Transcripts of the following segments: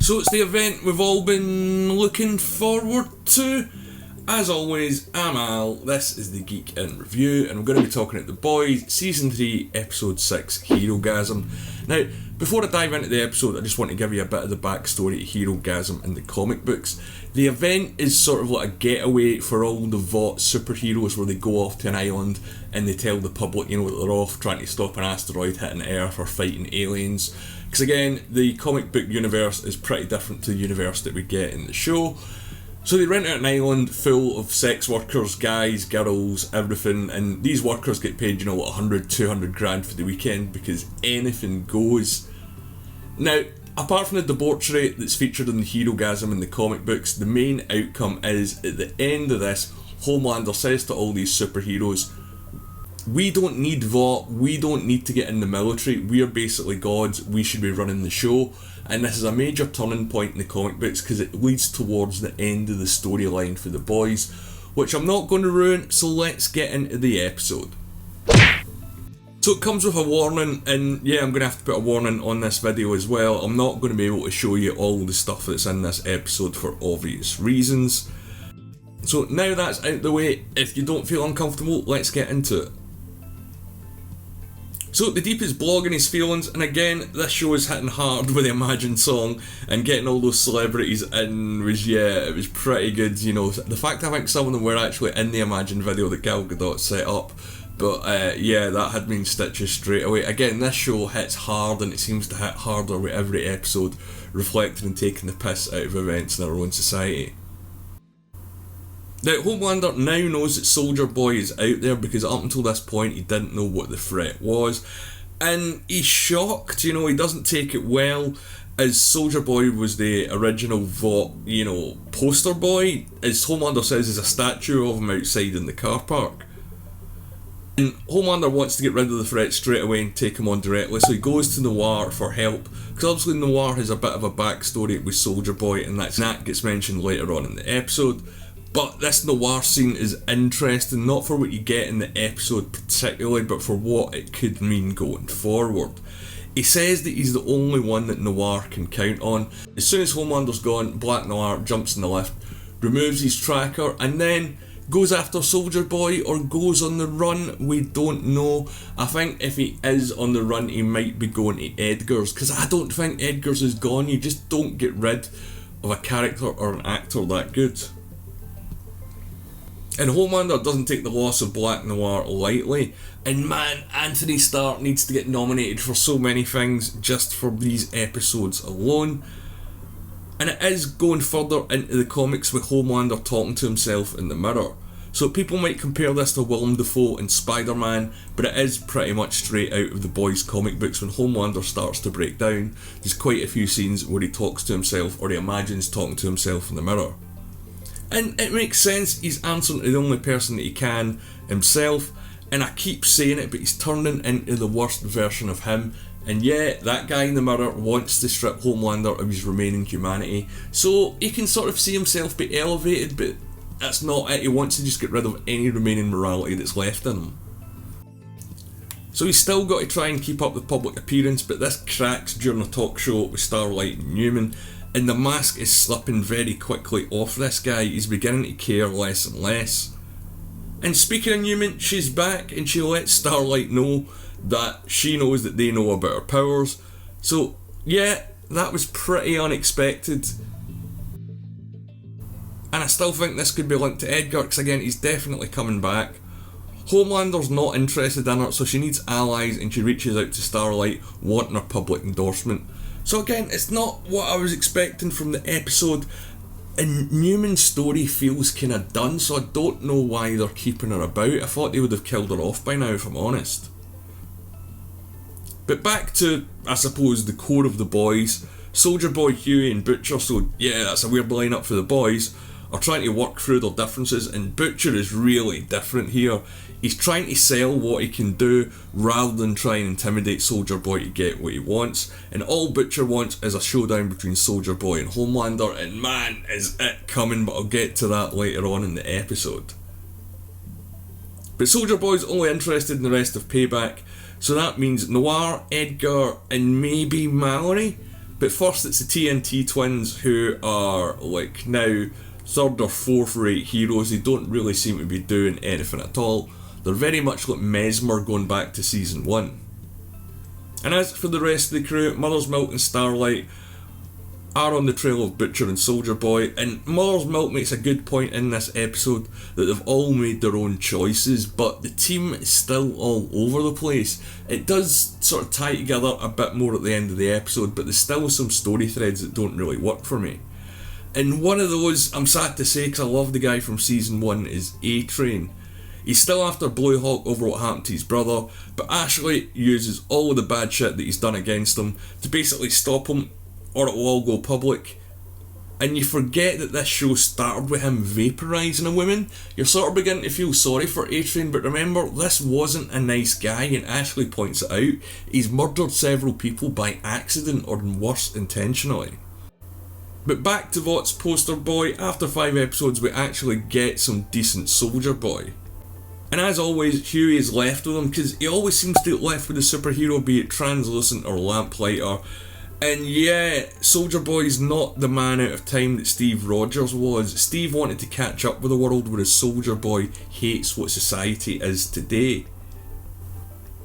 So it's the event we've all been looking forward to. As always, I'm Al, this is the Geek in Review, and we're going to be talking about The Boys, Season 3, Episode 6, Herogasm. Now, before I dive into the episode, I just want to give you a bit of the backstory to Herogasm in the comic books. The event is sort of like a getaway for all the vaught superheroes where they go off to an island and they tell the public, that they're off trying to stop an asteroid hitting Earth or fighting aliens. Because again, the comic book universe is pretty different to the universe that we get in the show. So they rent out an island full of sex workers, guys, girls, everything, and these workers get paid, 100, 200 grand for the weekend because anything goes. Now, apart from the debauchery that's featured in the Herogasm in the comic books, the main outcome is, at the end of this, Homelander says to all these superheroes, we don't need vaught, we don't need to get in the military, we are basically gods, we should be running the show. And this is a major turning point in the comic books because it leads towards the end of the storyline for The Boys, which I'm not going to ruin, so let's get into the episode. So it comes with a warning, and yeah, I'm going to have to put a warning on this video as well. I'm not going to be able to show you all the stuff that's in this episode for obvious reasons. So now that's out the way, if you don't feel uncomfortable, let's get into it. So the Deep is blogging his feelings, and again, this show is hitting hard with the Imagine song, and getting all those celebrities in was, it was pretty good, The fact I think some of them were actually in the Imagine video that Gal Gadot set up, but that had me in stitches straight away. Again, this show hits hard, and it seems to hit harder with every episode, reflecting and taking the piss out of events in our own society. Now, Homelander now knows that Soldier Boy is out there because up until this point he didn't know what the threat was. And he's shocked, he doesn't take it well, as Soldier Boy was the original vaught, poster boy. As Homelander says, there's a statue of him outside in the car park. And Homelander wants to get rid of the threat straight away and take him on directly, so he goes to Noir for help. Because obviously Noir has a bit of a backstory with Soldier Boy, and that gets mentioned later on in the episode. But this Noir scene is interesting, not for what you get in the episode particularly, but for what it could mean going forward. He says that he's the only one that Noir can count on. As soon as Homelander's gone, Black Noir jumps in the lift, removes his tracker, and then goes after Soldier Boy or goes on the run. We don't know. I think if he is on the run, he might be going to Edgar's, because I don't think Edgar's is gone. You just don't get rid of a character or an actor that good. And Homelander doesn't take the loss of Black Noir lightly. And man, Anthony Starr needs to get nominated for so many things just for these episodes alone. And it is going further into the comics with Homelander talking to himself in the mirror. So people might compare this to Willem Dafoe and Spider-Man, but it is pretty much straight out of the Boys comic books. When Homelander starts to break down, there's quite a few scenes where he talks to himself, or he imagines talking to himself in the mirror. And it makes sense, he's answering to the only person that he can, himself, and I keep saying it, but he's turning into the worst version of him. And yeah, that guy in the mirror wants to strip Homelander of his remaining humanity, so he can sort of see himself be elevated, but that's not it. He wants to just get rid of any remaining morality that's left in him. So he's still got to try and keep up with public appearance, but this cracks during a talk show with Starlight and Newman. And the mask is slipping very quickly off this guy. He's beginning to care less and less. And speaking of Newman, she's back and she lets Starlight know that she knows that they know about her powers. So yeah, that was pretty unexpected. And I still think this could be linked to Edgar, because again, he's definitely coming back. Homelander's not interested in her, so she needs allies, and she reaches out to Starlight wanting her public endorsement. So again, it's not what I was expecting from the episode, and Newman's story feels kinda done, so I don't know why they're keeping her about. I thought they would have killed her off by now, if I'm honest. But back to, I suppose, the core of the Boys. Soldier Boy, Huey and Butcher, so yeah, that's a weird lineup for the Boys, are trying to work through their differences, and Butcher is really different here. He's trying to sell what he can do rather than try and intimidate Soldier Boy to get what he wants, and all Butcher wants is a showdown between Soldier Boy and Homelander, and man, is it coming, but I'll get to that later on in the episode. But Soldier Boy's only interested in the rest of Payback, so that means Noir, Edgar, and maybe Mallory. But first it's the TNT Twins, who are like now third or fourth rate heroes. They don't really seem to be doing anything at all. They're very much like Mesmer going back to season 1. And as for the rest of the crew, Mother's Milk and Starlight are on the trail of Butcher and Soldier Boy, and Mother's Milk makes a good point in this episode that they've all made their own choices, but the team is still all over the place. It does sort of tie together a bit more at the end of the episode, but there's still some story threads that don't really work for me. And one of those, I'm sad to say because I love the guy from season 1, is A-Train. He's still after Blue Hawk over what happened to his brother, but Ashley uses all of the bad shit that he's done against him to basically stop him, or it will all go public. And you forget that this show started with him vaporising a woman. You're sort of beginning to feel sorry for A-Train, but remember, this wasn't a nice guy, and Ashley points it out. He's murdered several people by accident, or worse, intentionally. But back to Vaught's poster boy. After 5 episodes we actually get some decent Soldier Boy. And as always, Huey is left with him, because he always seems to get left with a superhero, be it Translucent or Lamplighter. And yeah, Soldier Boy's not the man out of time that Steve Rogers was. Steve wanted to catch up with the world, whereas Soldier Boy hates what society is today.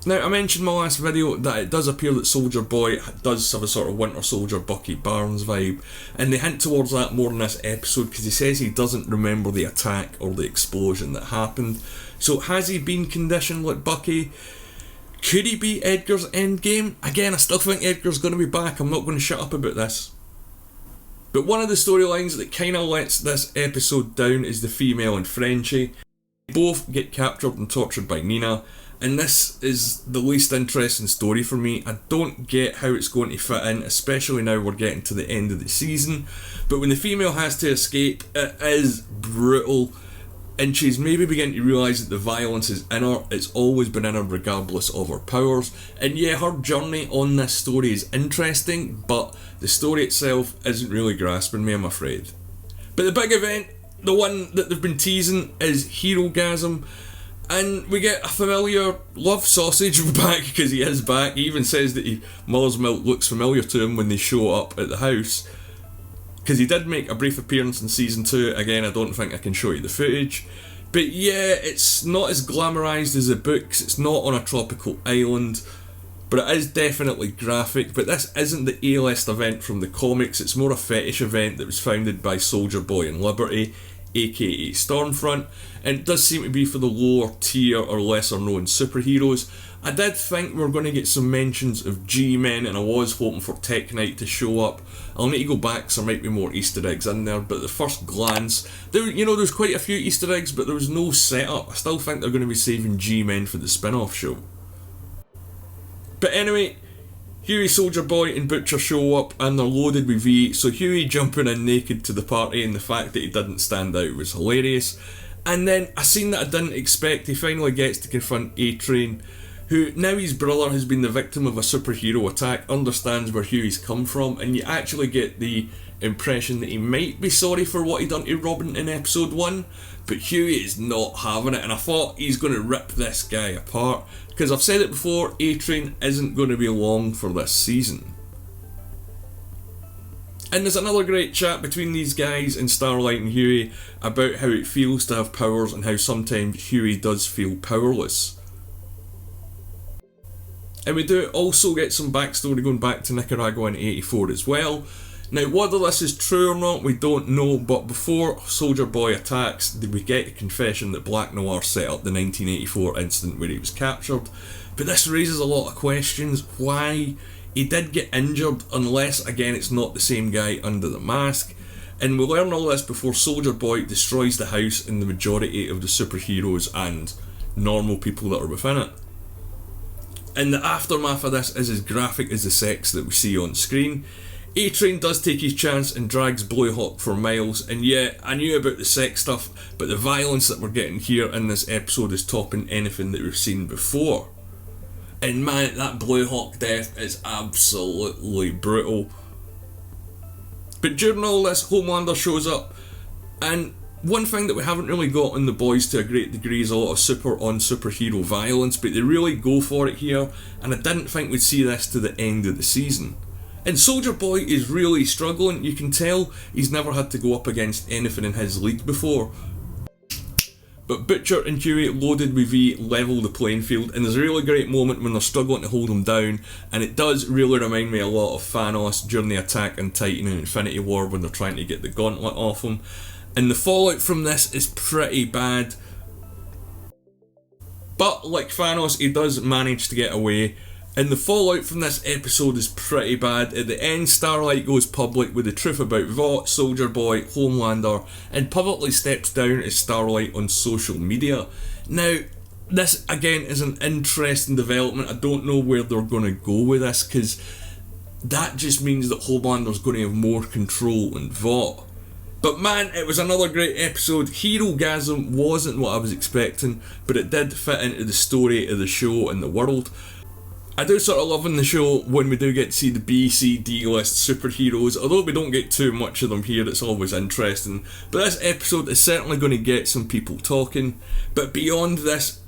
Now, I mentioned in my last video that it does appear that Soldier Boy does have a sort of Winter Soldier Bucky Barnes vibe, and they hint towards that more in this episode because he says he doesn't remember the attack or the explosion that happened. So has he been conditioned like Bucky? Could he be Edgar's endgame? Again, I still think Edgar's going to be back. I'm not going to shut up about this. But one of the storylines that kind of lets this episode down is the female and Frenchie. Both get captured and tortured by Nina, and this is the least interesting story for me. I don't get how it's going to fit in, especially now we're getting to the end of the season. But when the female has to escape, it is brutal. And she's maybe beginning to realise that the violence is in her, it's always been in her regardless of her powers. And yeah, her journey on this story is interesting, but the story itself isn't really grasping me, I'm afraid. But the big event, the one that they've been teasing, is Herogasm. And we get a familiar love sausage back, because he is back. He even says that Mother's Milk looks familiar to him when they show up at the house. Because he did make a brief appearance in season 2. Again, I don't think I can show you the footage. But yeah, it's not as glamorised as the books. It's not on a tropical island. But it is definitely graphic. But this isn't the A-list event from the comics. It's more a fetish event that was founded by Soldier Boy and Liberty, aka Stormfront. And it does seem to be for the lower tier or lesser known superheroes. I did think we were going to get some mentions of G-Men, and I was hoping for Tech Knight to show up. I'll need to go back because there might be more Easter eggs in there, but at the first glance, there's quite a few Easter eggs, but there was no setup. I still think they're going to be saving G-Men for the spin-off show. But anyway, Huey, Soldier Boy and Butcher show up and they're loaded with V, so Huey jumping in naked to the party and the fact that he didn't stand out was hilarious. And then a scene that I didn't expect, he finally gets to confront A-Train, who, now his brother has been the victim of a superhero attack, understands where Huey's come from, and you actually get the impression that he might be sorry for what he done to Robin in episode 1, but Huey is not having it, and I thought he's going to rip this guy apart, because I've said it before, A-Train isn't going to be long for this season. And there's another great chat between these guys and Starlight and Huey about how it feels to have powers and how sometimes Huey does feel powerless. And we do also get some backstory going back to Nicaragua in 84 as well. Now, whether this is true or not, we don't know, but before Soldier Boy attacks, we get a confession that Black Noir set up the 1984 incident where he was captured. But this raises a lot of questions. Why? He did get injured, unless, again, it's not the same guy under the mask. And we learn all this before Soldier Boy destroys the house and the majority of the superheroes and normal people that are within it. And the aftermath of this is as graphic as the sex that we see on screen. A-Train does take his chance and drags Blue Hawk for miles, and yeah, I knew about the sex stuff, but the violence that we're getting here in this episode is topping anything that we've seen before. And man, that Blue Hawk death is absolutely brutal. But during all this, Homelander shows up, and one thing that we haven't really got in The Boys to a great degree is a lot of super-on-superhero violence, but they really go for it here, and I didn't think we'd see this to the end of the season. And Soldier Boy is really struggling. You can tell he's never had to go up against anything in his league before. But Butcher and Huey loaded with V level the playing field, and there's a really great moment when they're struggling to hold him down, and it does really remind me a lot of Thanos during the attack on Titan in Infinity War when they're trying to get the gauntlet off him. And the fallout from this is pretty bad. But like Thanos, he does manage to get away. And the fallout from this episode is pretty bad. At the end, Starlight goes public with the truth about Vaught, Soldier Boy, Homelander, and publicly steps down as Starlight on social media. Now, this again is an interesting development. I don't know where they're going to go with this, because that just means that Homelander's going to have more control than Vaught. But man, it was another great episode. Herogasm wasn't what I was expecting, but it did fit into the story of the show and the world. I do sort of love in the show when we do get to see the B, C, D list superheroes. Although we don't get too much of them here, it's always interesting. But this episode is certainly going to get some people talking. But beyond this,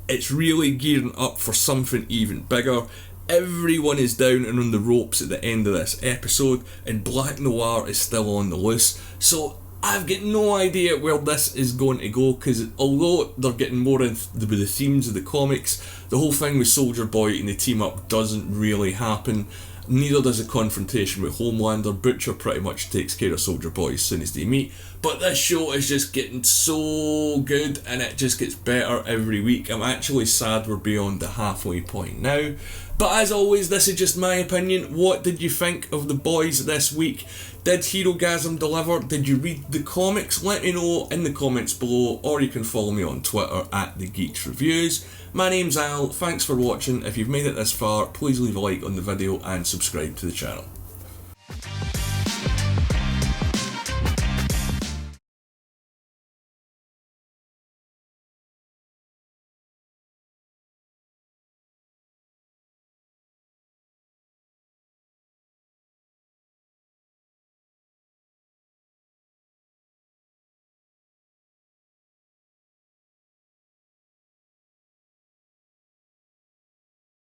it's really gearing up for something even bigger. Everyone is down and on the ropes at the end of this episode, and Black Noir is still on the loose. So I've got no idea where this is going to go, because although they're getting more into the themes of the comics, the whole thing with Soldier Boy and the team up doesn't really happen. Neither does a confrontation with Homelander. Butcher pretty much takes care of Soldier Boy as soon as they meet. But this show is just getting so good, and it just gets better every week. I'm actually sad we're beyond the halfway point now. But as always, this is just my opinion. What did you think of the boys this week? Did Herogasm deliver? Did you read the comics? Let me know in the comments below, or you can follow me on Twitter at The Geeks Reviews. My name's Al, thanks for watching. If you've made it this far, please leave a like on the video and subscribe to the channel.